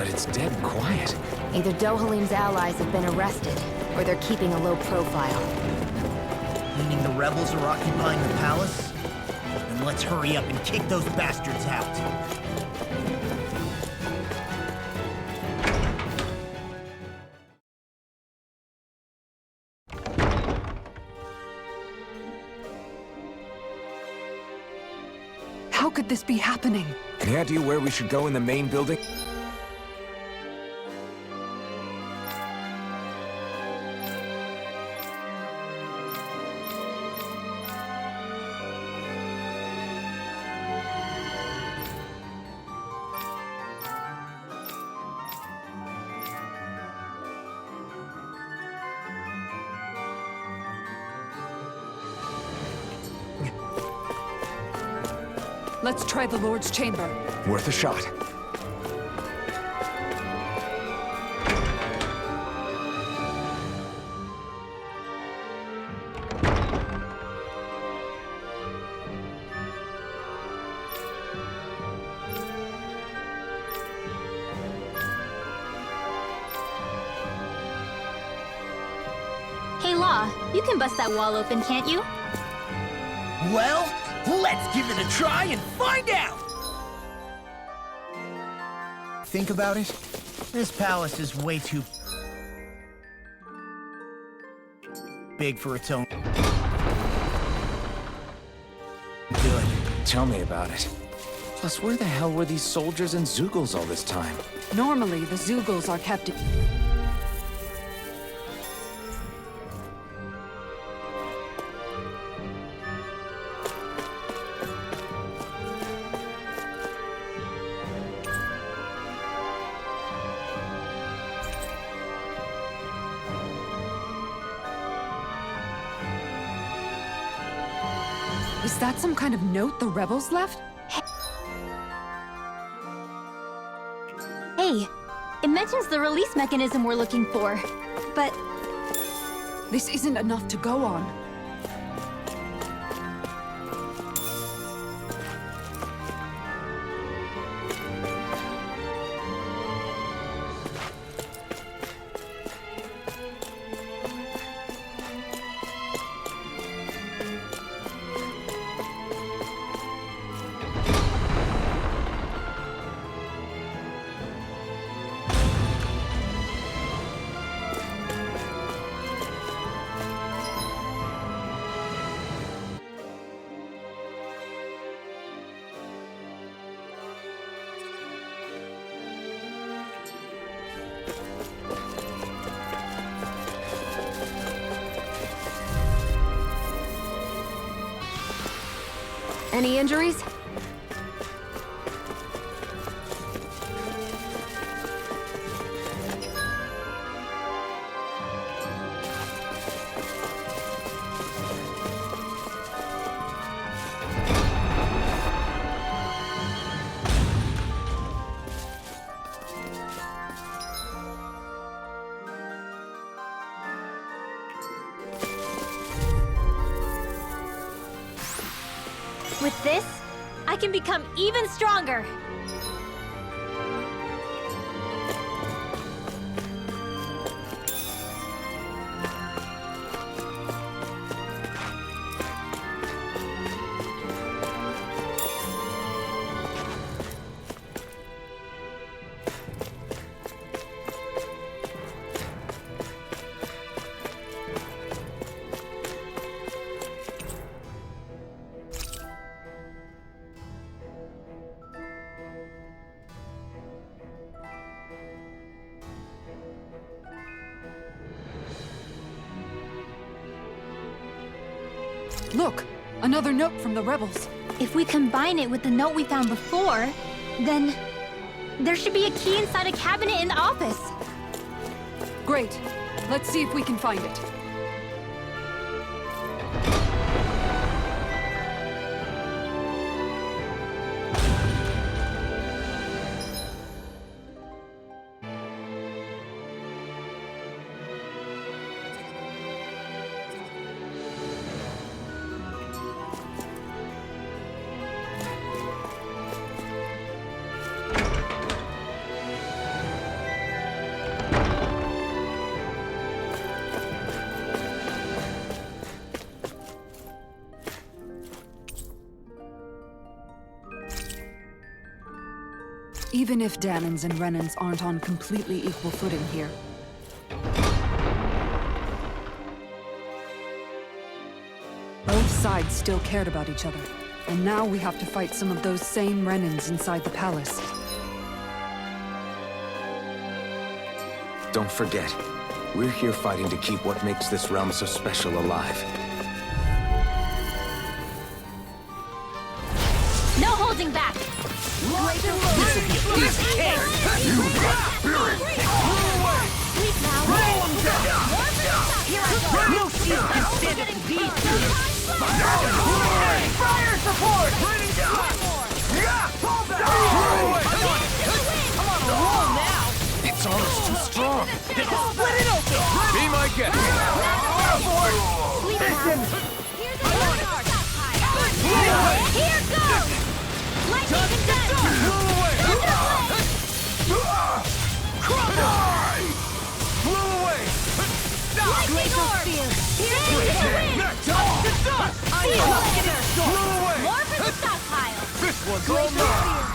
but it's dead quiet. Either Dohalim's allies have been arrested, or they're keeping a low profile. Meaning the rebels are occupying the palace? Then let's hurry up and kick those bastards out. How could this be happening? Any idea where we should go in the main building? Let's try the Lord's chamber. Worth a shot. Hey, Law, you can bust that wall open, can't you? Well, let's give it a try and find out! Think about it. This palace is way too big for its own good. Tell me about it. Plus, where the hell were these soldiers and Zeugles all this time? Normally, the Zeugles are kept... Is that some kind of note the rebels left? Hey, it mentions the release mechanism we're looking for, but... This isn't enough to go on. Any injuries? With this, I can become even stronger! Look! Another note from the rebels. If we combine it with the note we found before, then... there should be a key inside a cabinet in the office! Great. Let's see if we can find it. Even if Danans and Renans aren't on completely equal footing here. Both sides still cared about each other, and now we have to fight some of those same Renans inside the palace. Don't forget, we're here fighting to keep what makes this realm so special alive. No holding back! No shield can stand up to these two! Fire support! I'm on a roll now! It's almost too strong. Split it open! Be my guest. Here goes! Lightning condensed! Blew away! Lightning orb! Here's the wind! Blew away! More for the stockpile! This one's all mine!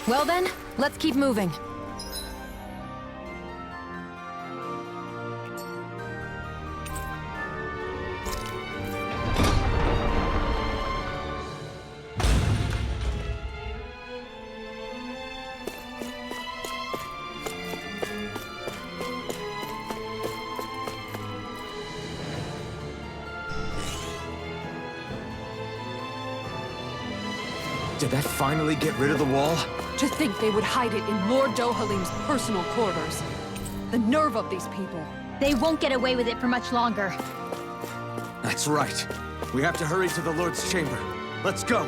Well then, let's keep moving. Did that finally get rid of the wall? To think they would hide it in Lord Dohalim's personal quarters. The nerve of these people. They won't get away with it for much longer. That's right. We have to hurry to the Lord's chamber. Let's go!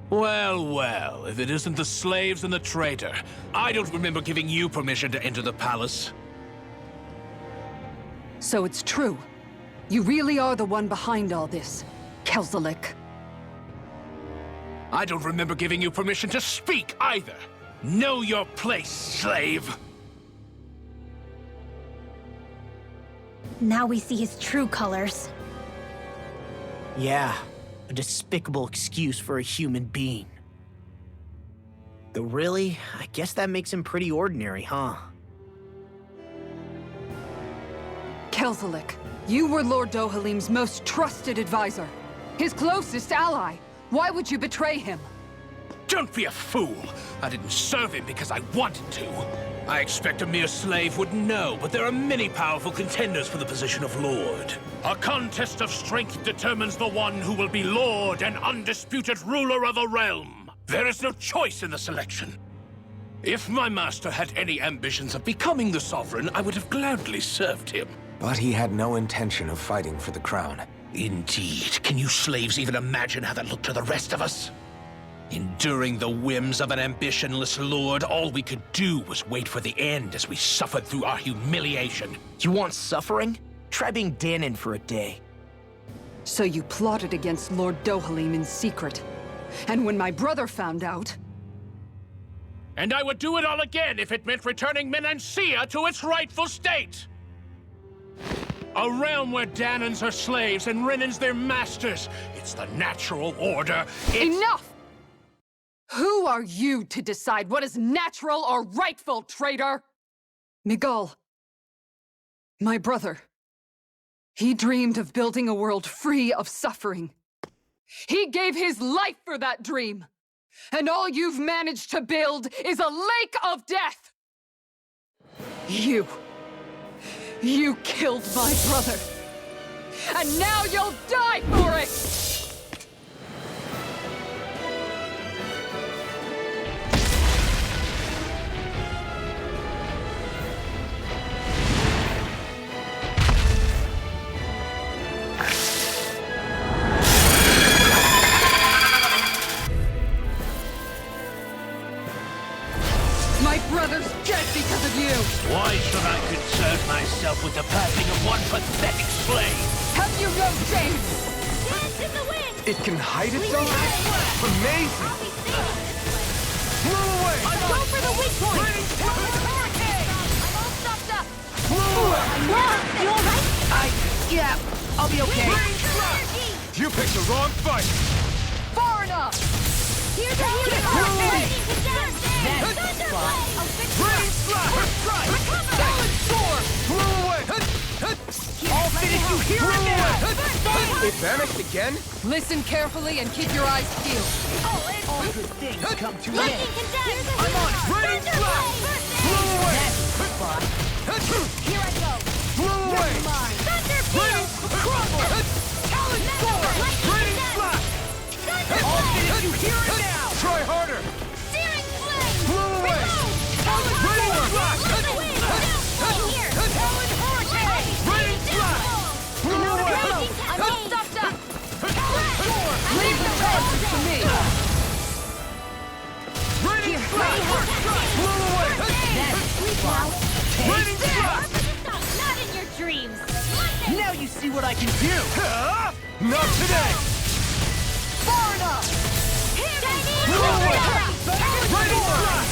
Well, well, if it isn't the slaves and the traitor. I don't remember giving you permission to enter the palace. So it's true. You really are the one behind all this, Kelzalik. I don't remember giving you permission to speak either. Know your place, slave. Now we see his true colors. Yeah, a despicable excuse for a human being. Though really, I guess that makes him pretty ordinary, huh? Kelzalik, you were Lord Dohalim's most trusted advisor. His closest ally. Why would you betray him? Don't be a fool. I didn't serve him because I wanted to. I expect a mere slave would know, but there are many powerful contenders for the position of Lord. A contest of strength determines the one who will be Lord and undisputed ruler of a realm. There is no choice in the selection. If my master had any ambitions of becoming the sovereign, I would have gladly served him. But he had no intention of fighting for the crown. Indeed. Can you slaves even imagine how that looked to the rest of us? Enduring the whims of an ambitionless lord, all we could do was wait for the end as we suffered through our humiliation. You want suffering? Try being Danan for a day. So you plotted against Lord Dohalim in secret. And when my brother found out... And I would do it all again if it meant returning Menancia to its rightful state! A realm where Danans are slaves and Renans their masters. It's the natural order. Enough! Who are you to decide what is natural or rightful, traitor? Miguel, my brother. He dreamed of building a world free of suffering. He gave his life for that dream. And all you've managed to build is a lake of death! You killed my brother! And now you'll die for it! My brother's dead because of you! Why should I concern myself with the passing of one pathetic slave? Have you no shame? Dance in the wind! It can hide its own? Amazing! Flew away! Go for the weak point! Hurricane! I'm all stopped up! Flew away! You alright? Yeah, I'll be okay. You picked the wrong fight! Far enough! Here's a healing! That's fun. Rain slap! Solid sword! Flew away! I'll finish you here and now! It vanished again? Listen carefully and keep your eyes peeled. All good things come to an end. I'm on it! Rain slap! Flew away! That's fun. Here I go! Flew away! Thunder Rain crumble! Talon sword! Rain slap! I'll finish you here and now! Try harder! Searing flame! Flew away! Talon Rain slap! Here! Talon hurricane! Rain slap! Flew away! I'm all stuffed up! Leave the charges to me! Rain slap! Flew away! Rain slap! Not in your dreams! Now you see what I can do! Not today! Far enough! Flew away! Rain slap!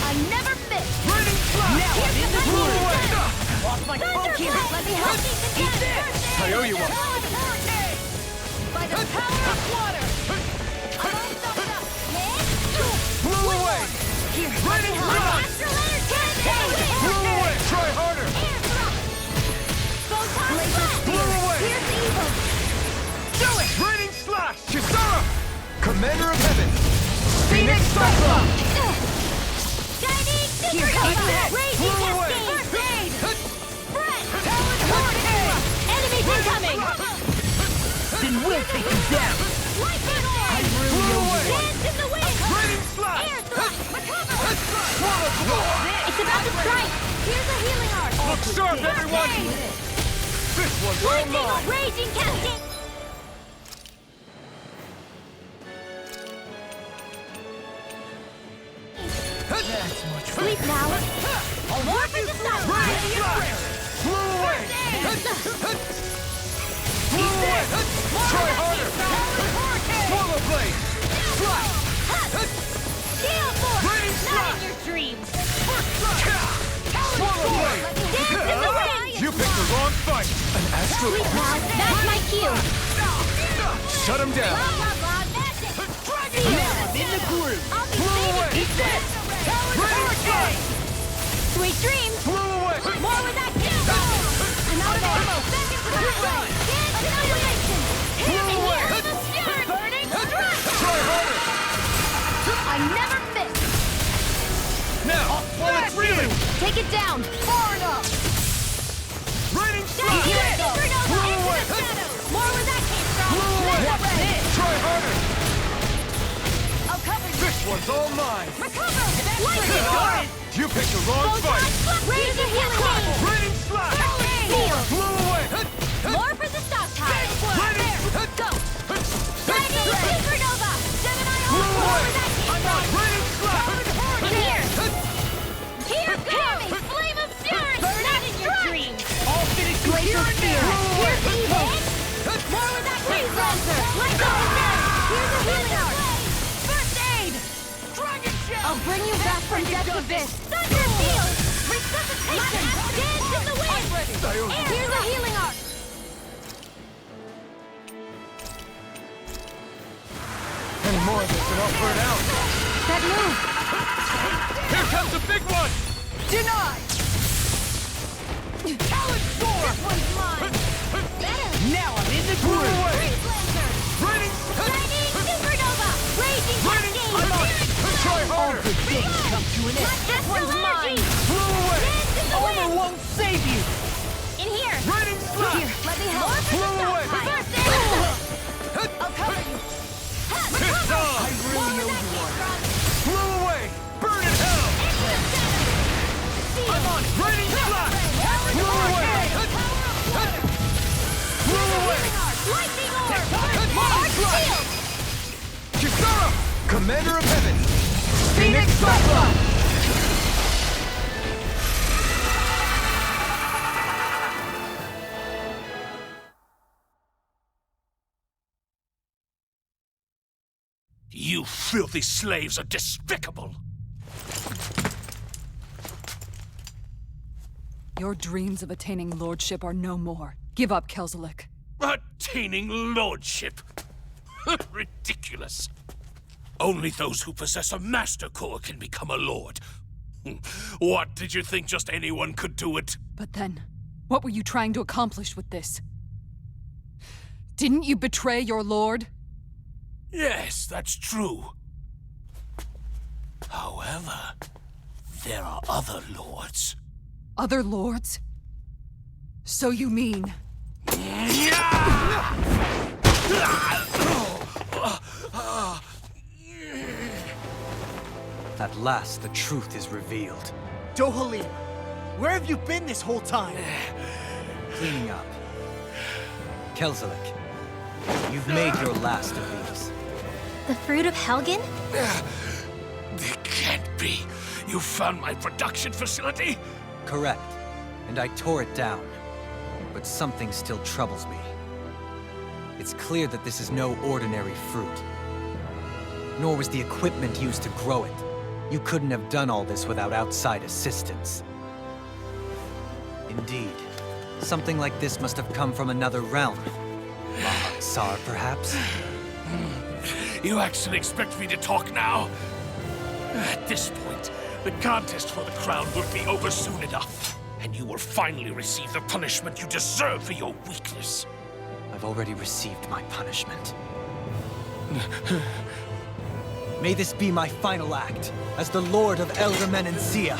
I never miss! Rain slap! Now I'm in the Flew groove! away! Lost my focus! Let me help you! Eat this! I owe you one. By the power of water! I'm all stuffed up! Flew away! Here, Rain slap! Astral energy! Flew away! Try harder! Flew away! Here's evil! Do it! Raining slash! Kisara! Commander of Heaven! Phoenix Cyclone! Shining Here, Super keep that! Raging Flew away! Cascade! First aid! Breath! Talon Hurricane! Enemies incoming! Then we'll take them down! Lightning I Orb! really Flew owe away! you one. Dance in the wind! Raining slash! Air thrust! Recover! Swallow blow! It's about to strike! Here's a healing art! Look sharp, everyone! This one's all mine! Raging Cascade! That's much fun. Sleep now! Warp is aside! Raining slash! Flew away! Flew away! Try harder! Swallow blade! Slash! Gale Force! Raining Not slash! in your dreams! Swallow blade! Dance in the wind! You picked the wrong fight! An astral... Sleep now! That's my cue! Shut him down! Blah, blah, blah, magic! Now I'm in the groove! I'll be Flew away! Eat this! Raining slash! Sweet dreams! Flew away! More with that kill! I'm out of ammo! Back into the fight! Dance annihilation! Hear me here! The spirit! Burning strike! Try harder! I never miss! Now, while it's reeling! Take it down! Far enough! Raining Here slash! it goes! Flew Into away! the shadows! More where that came from! Flew away! What's this? Try harder! I'll cover you! This one's all mine! Recover! Lightning Orb! You picked the wrong fight! Raise the healing wave! Raining slash! Seal! Flew away! More for the stockpile! Raining... Go! Lightning Supernova! Gemini Flew Orb! away! More where that came from! Raining slash! In here! Here goes! Flame of Fury! Not in your dreams! I'll finish you here and now! Here's the evil! More where that came from! Let go of that! Here's a healing art! First aid! Dragon Shell! I'll from depth abyss! Thunder field! Resuscitation! Dance in the wind! Here's a healing arc! Any more of this and I'll burn out. That move! Here comes a big one! Denied! Talon sword! This one's mine! Better! Now I'm in the Blow groove! away! Freeze Blazer! Raining! Lightning Supernova! Raging Raining! Cascade! I'm on it! Try harder! Good things come to an end. This one's mine! Blow away! Dance in the Armor wind! won't save you! In here! Raining slash! Here, let me help! Blow away! Reverse it! I'll cover you! It's on! I really owe you one. Blow away! Burn in hell! I'm on it! Raining slash! Blow away! Blow away! Lightning orb! Arc Shield! Kisara! Commander of Heaven! Phoenix Cyclone! You filthy slaves are despicable! Your dreams of attaining lordship are no more. Give up, Kelzalik. Attaining lordship! Ridiculous! Only those who possess a master core can become a lord. What, did you think just anyone could do it? But then, what were you trying to accomplish with this? Didn't you betray your lord? Yes, that's true. However, there are other lords. Other lords? So you mean... At last, the truth is revealed. Dohalim, where have you been this whole time? Cleaning up. Kelzalik, you've made your last of these. The fruit of Helgen? It can't be. You found my production facility? Correct. And I tore it down. But something still troubles me. It's clear that this is no ordinary fruit. Nor was the equipment used to grow it. You couldn't have done all this without outside assistance. Indeed. Something like this must have come from another realm. Mahak-Sar, perhaps? You actually expect me to talk now? At this point, the contest for the crown will be over soon enough. And you will finally receive the punishment you deserve for your weakness. I've already received my punishment. May this be my final act, as the Lord of Elder Menancia.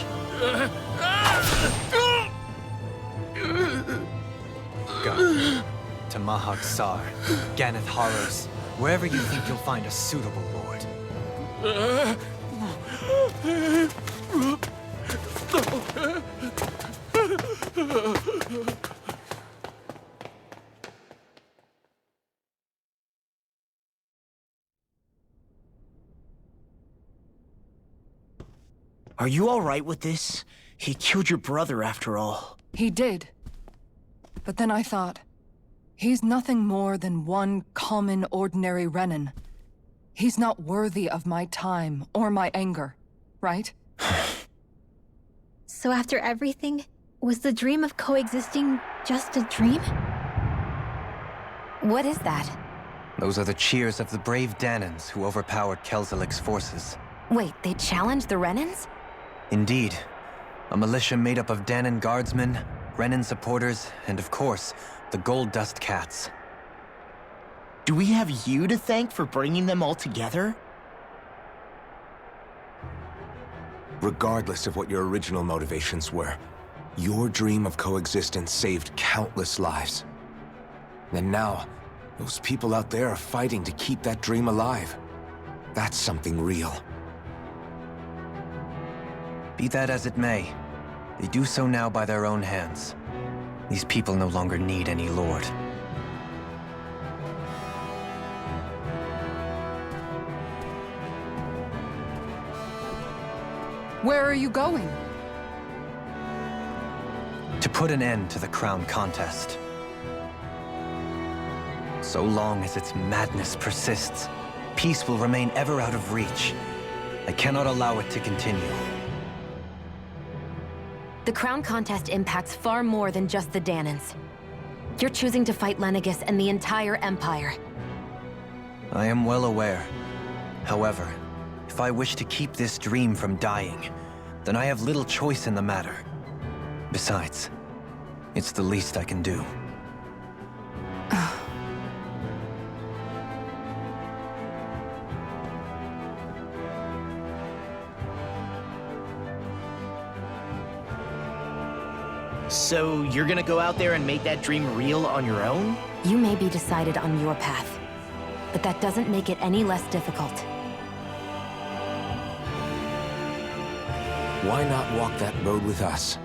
Go. To Mahak-Sar, Ganeth Harrows, wherever you think you'll find a suitable lord. Are you all right with this? He killed your brother after all. He did. But then I thought, he's nothing more than one common, ordinary Renin. He's not worthy of my time or my anger, right? So after everything, was the dream of coexisting just a dream? What is that? Those are the cheers of the brave Danans who overpowered Kelzalik's forces. Wait, they challenged the Renins? Indeed. A militia made up of Danan guardsmen, Renin supporters, and of course, the Gold Dust Cats. Do we have you to thank for bringing them all together? Regardless of what your original motivations were, your dream of coexistence saved countless lives. And now, those people out there are fighting to keep that dream alive. That's something real. Be that as it may, they do so now by their own hands. These people no longer need any lord. Where are you going? To put an end to the crown contest. So long as its madness persists, peace will remain ever out of reach. I cannot allow it to continue. The crown contest impacts far more than just the Danans. You're choosing to fight Lenegis and the entire Empire. I am well aware. However, if I wish to keep this dream from dying, then I have little choice in the matter. Besides, it's the least I can do. So you're gonna go out there and make that dream real on your own? You may be decided on your path, but that doesn't make it any less difficult. Why not walk that road with us?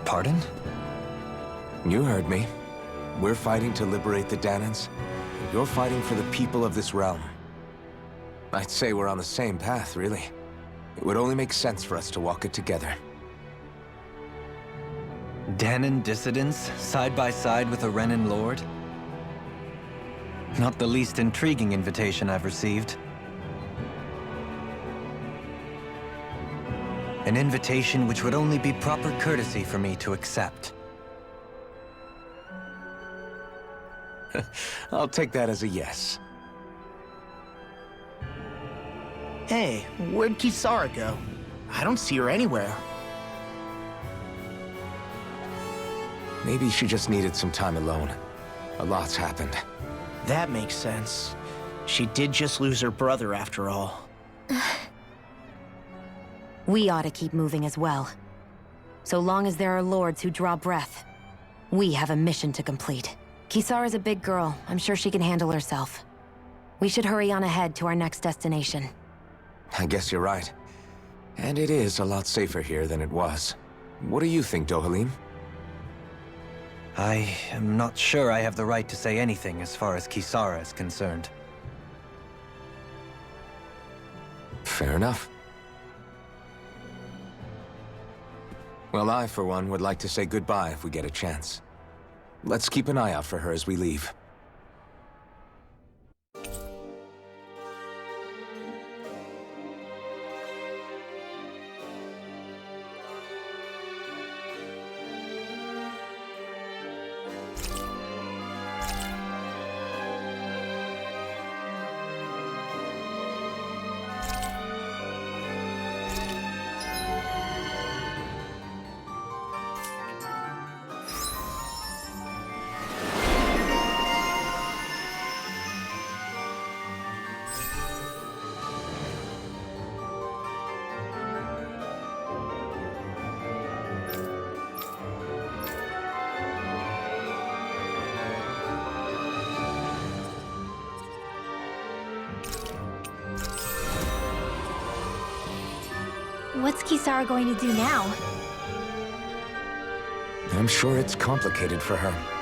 Pardon? You heard me. We're fighting to liberate the Danans. You're fighting for the people of this realm. I'd say we're on the same path, really. It would only make sense for us to walk it together. Danan dissidents, side by side with a Renan lord? Not the least intriguing invitation I've received. An invitation which would only be proper courtesy for me to accept. I'll take that as a yes. Hey, where'd Kisara go? I don't see her anywhere. Maybe she just needed some time alone. A lot's happened. That makes sense. She did just lose her brother after all. We ought to keep moving as well. So long as there are lords who draw breath, we have a mission to complete. Kisara's a big girl. I'm sure she can handle herself. We should hurry on ahead to our next destination. I guess you're right. And it is a lot safer here than it was. What do you think, Dohalim? I am not sure I have the right to say anything as far as Kisara is concerned. Fair enough. Well, I, for one, would like to say goodbye if we get a chance. Let's keep an eye out for her as we leave. What's Kisara going to do now? I'm sure it's complicated for her.